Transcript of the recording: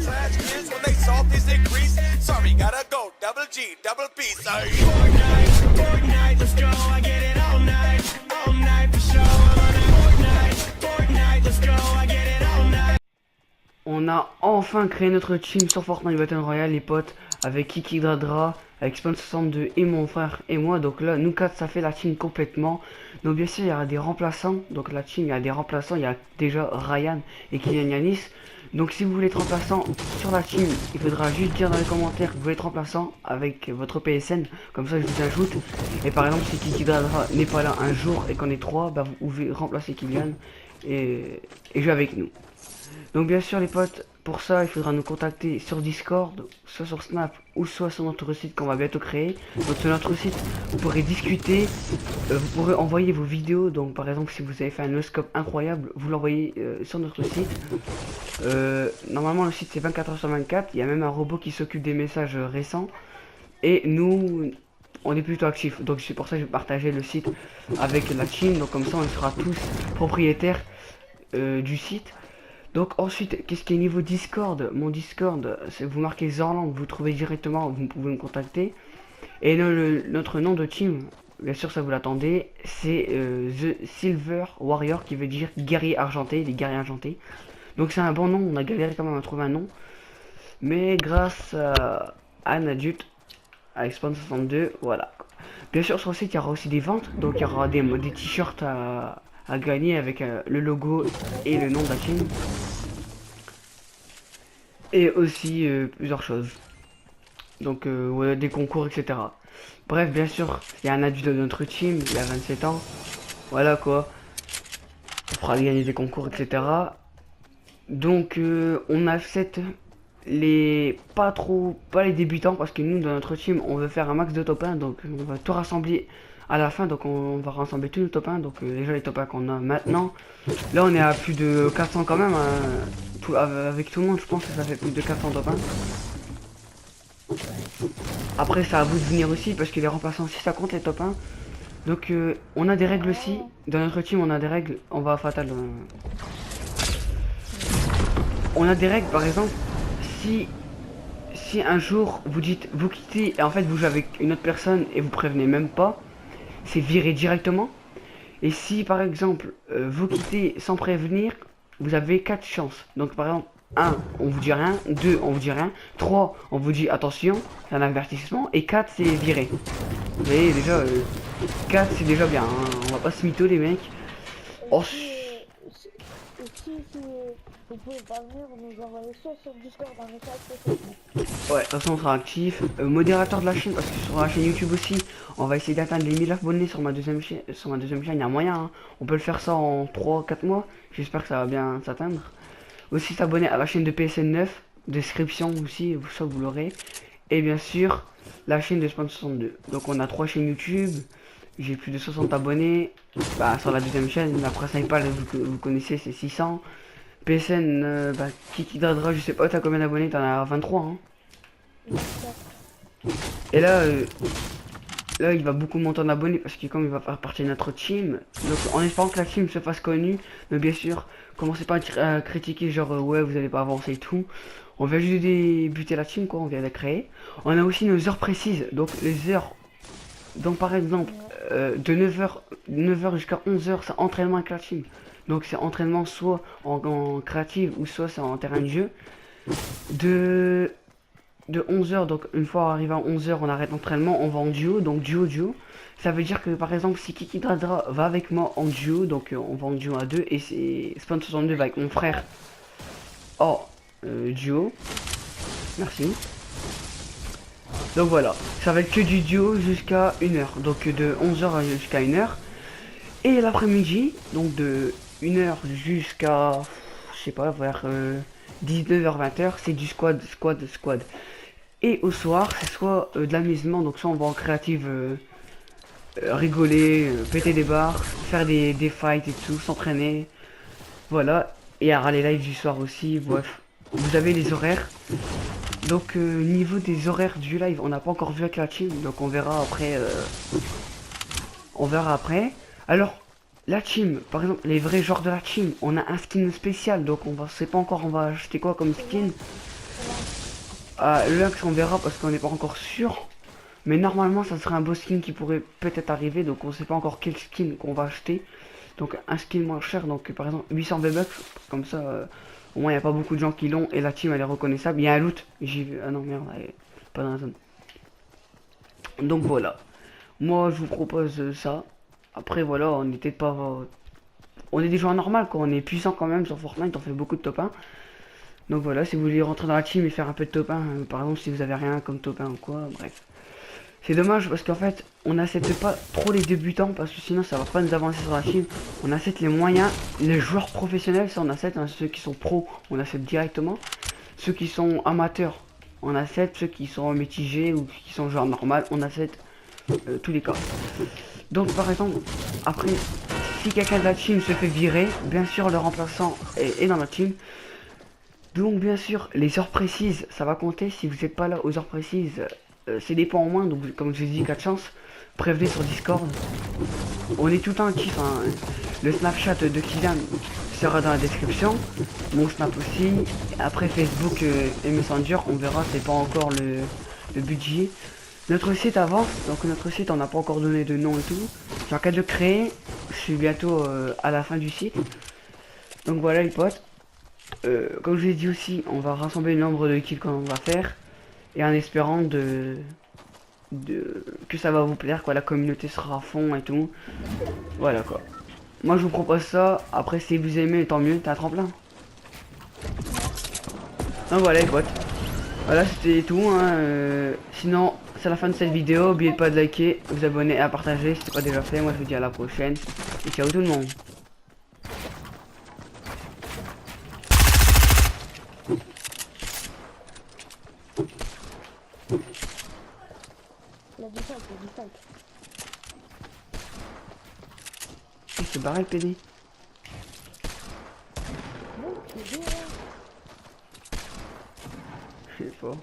slash kids when they salties increase. Sorry, gotta go. Double G, double P. Sorry. Fortnite, Fortnite, let's go. I get it all night for sure. I'm on a Fortnite, Fortnite, let's go. I get it all night. On a enfin créé notre team sur Fortnite Battle Royale, les potes, avec Kiki Dradra, avec Spawn62 et mon frère et moi. Donc là, nous quatre, ça fait la team complètement. Donc bien sûr, il y aura des remplaçants. Donc la team, il y a des remplaçants. Il y a déjà Ryan et Kylian Yanis. Donc si vous voulez être remplaçant sur la team, il faudra juste dire dans les commentaires que vous voulez être remplaçant avec votre PSN. Comme ça, je vous ajoute. Et par exemple, si Kiki Dradra n'est pas là un jour et qu'on est trois, bah, vous pouvez remplacer Kylian et jouer avec nous. Donc bien sûr les potes, pour ça il faudra nous contacter sur Discord, soit sur Snap ou soit sur notre site qu'on va bientôt créer. Donc sur notre site vous pourrez discuter, vous pourrez envoyer vos vidéos. Donc par exemple si vous avez fait un no-scope incroyable, vous l'envoyez sur notre site. Normalement le site c'est 24 h sur 24, il y a même un robot qui s'occupe des messages récents. Et nous on est plutôt actifs, donc c'est pour ça que je vais partager le site avec la team. Donc comme ça on sera tous propriétaires du site. Donc ensuite, qu'est-ce qui est niveau Discord? Mon Discord, c'est vous marquez Zorland, vous trouvez directement, vous pouvez me contacter. Et notre nom de team, bien sûr ça vous l'attendez, c'est The Silver Warrior, qui veut dire guerrier argenté, les guerriers argentés. Donc c'est un bon nom, on a galéré quand même à trouver un nom. Mais grâce à un adulte, avec Spawn62, voilà. Bien sûr sur le site il y aura aussi des ventes, donc il y aura des t-shirts à gagner avec le logo et le nom de la team. Et aussi plusieurs choses. Donc ouais, des concours, etc. Bref, bien sûr, il y a un adulte de notre team, il a 27 ans. Voilà quoi. On fera gagner des concours, etc. Donc on accepte pas les débutants, parce que nous dans notre team on veut faire un max de top 1. Donc on va tout rassembler à la fin, donc on va rassembler tous les top 1. Donc déjà les top 1 qu'on a maintenant, là on est à plus de 400 quand même, avec tout le monde je pense que ça fait plus de 400 top 1. Après c'est à vous de venir aussi, parce que les remplaçants aussi ça compte les top 1. Donc on a des règles aussi, dans notre team on a des règles, on va à Fatal. On a des règles, par exemple, si un jour vous quittez et en fait vous jouez avec une autre personne et vous prévenez même pas, c'est viré directement. Et si par exemple vous quittez sans prévenir, vous avez 4 chances. Donc par exemple 1 on vous dit rien, 2 on vous dit rien, 3 on vous dit attention, c'est un avertissement, et 4 c'est viré. Vous voyez déjà 4 c'est déjà bien, hein. On va pas se mytho les mecs. Oh, vous pouvez pas venir, nous envoyer soit sur Discord un message, ouais, de toute façon on sera actif. Modérateur de la chaîne, parce que sur la chaîne YouTube aussi, on va essayer d'atteindre les 1000 abonnés sur ma deuxième chaîne. Il y a moyen, hein. On peut le faire ça en 3-4 mois. J'espère que ça va bien s'atteindre. Aussi s'abonner à la chaîne de PSN9, description aussi, ça vous l'aurez. Et bien sûr, la chaîne de Spawn62. Donc on a 3 chaînes YouTube. J'ai plus de 60 abonnés. Bah, sur la deuxième chaîne, la principale, vous connaissez, c'est 600. PSN, Kiki Dradra, je sais pas, t'as combien d'abonnés? T'en as 23, hein. Et là, il va beaucoup monter en abonnés, parce que comme il va faire partie de notre team, donc en espérant que la team se fasse connue, mais bien sûr, commencez pas à critiquer, genre ouais, vous allez pas avancer et tout. On vient juste débuter la team, quoi, on vient de la créer. On a aussi nos heures précises, donc les heures. Donc par exemple, de 9h jusqu'à 11h, c'est entraînement avec la team. Donc c'est entraînement soit en créative ou soit c'est en terrain de jeu. De 11h, donc une fois arrivé à 11h, on arrête l'entraînement, on va en duo, donc duo. Ça veut dire que par exemple si Kiki Dradra va avec moi en duo, donc on va en duo à 2, et c'est Spawn62 va avec mon frère en duo. Merci. Donc voilà, ça va être que du duo jusqu'à 1h, donc de 11h jusqu'à 1h. Et l'après-midi, donc de 1h jusqu'à, je sais pas, vers 19h-20h, c'est du squad. Et au soir, c'est soit de l'amusement, donc soit on va en créative rigoler, péter des barres, faire des fights et tout, s'entraîner. Voilà, et il y aura les lives du soir aussi, bref. Vous avez les horaires. Donc niveau des horaires du live, on n'a pas encore vu avec la team, donc on verra après. Alors la team, par exemple les vrais joueurs de la team, on a un skin spécial, donc on va, sait pas encore on va acheter quoi comme skin. Le Lynx, on verra parce qu'on n'est pas encore sûr. Mais normalement, ça serait un beau skin qui pourrait peut-être arriver. Donc, on sait pas encore quel skin qu'on va acheter. Donc, un skin moins cher. Donc, par exemple, 800 V-Bucks. Comme ça, au moins, il n'y a pas beaucoup de gens qui l'ont. Et la team, elle est reconnaissable. Il y a un loot. J'ai vu. Ah non, merde, elle est pas dans la zone. Donc, voilà. Moi, je vous propose ça. Après, voilà, on n'était pas... On est des joueurs normaux, quoi. On est puissant quand même sur Fortnite. On fait beaucoup de top 1. Donc, voilà, si vous voulez rentrer dans la team et faire un peu de top 1, par exemple, si vous avez rien comme top 1 ou quoi, bref. C'est dommage parce qu'en fait, on n'accepte pas trop les débutants parce que sinon, ça va pas nous avancer sur la team. On accepte les moyens, les joueurs professionnels, ça on accepte. Hein, ceux qui sont pros, on accepte directement. Ceux qui sont amateurs, on accepte. Ceux qui sont mitigés ou qui sont joueurs normaux, on accepte tous les cas. Donc, par exemple, après, si quelqu'un de la team se fait virer, bien sûr, le remplaçant est dans la team. Donc bien sûr, les heures précises, ça va compter. Si vous n'êtes pas là aux heures précises, c'est des points en moins. Donc comme je vous ai dit, 4 chances. Prévenez sur Discord. On est tout le temps actif. Hein. Le Snapchat de Kylian sera dans la description. Mon Snap aussi. Après Facebook et Messenger, on verra, c'est pas encore le budget. Notre site avance. Donc notre site, on n'a pas encore donné de nom et tout. J'ai en cas de le créer. Je suis bientôt à la fin du site. Donc voilà les potes. Comme je l'ai dit aussi, on va rassembler le nombre de kills qu'on va faire et en espérant que ça va vous plaire, quoi. La communauté sera à fond et tout. Voilà quoi. Moi je vous propose ça. Après si vous aimez, tant mieux. T'as un tremplin. Donc voilà les potes. Voilà c'était tout. Hein. Sinon c'est la fin de cette vidéo. N'oubliez pas de liker, vous abonner et à partager si c'est pas déjà fait. Moi je vous dis à la prochaine et ciao tout le monde. Il a du fight, il a du fight. Il se barre le PD. Bon, c'est bien. Je sais pas.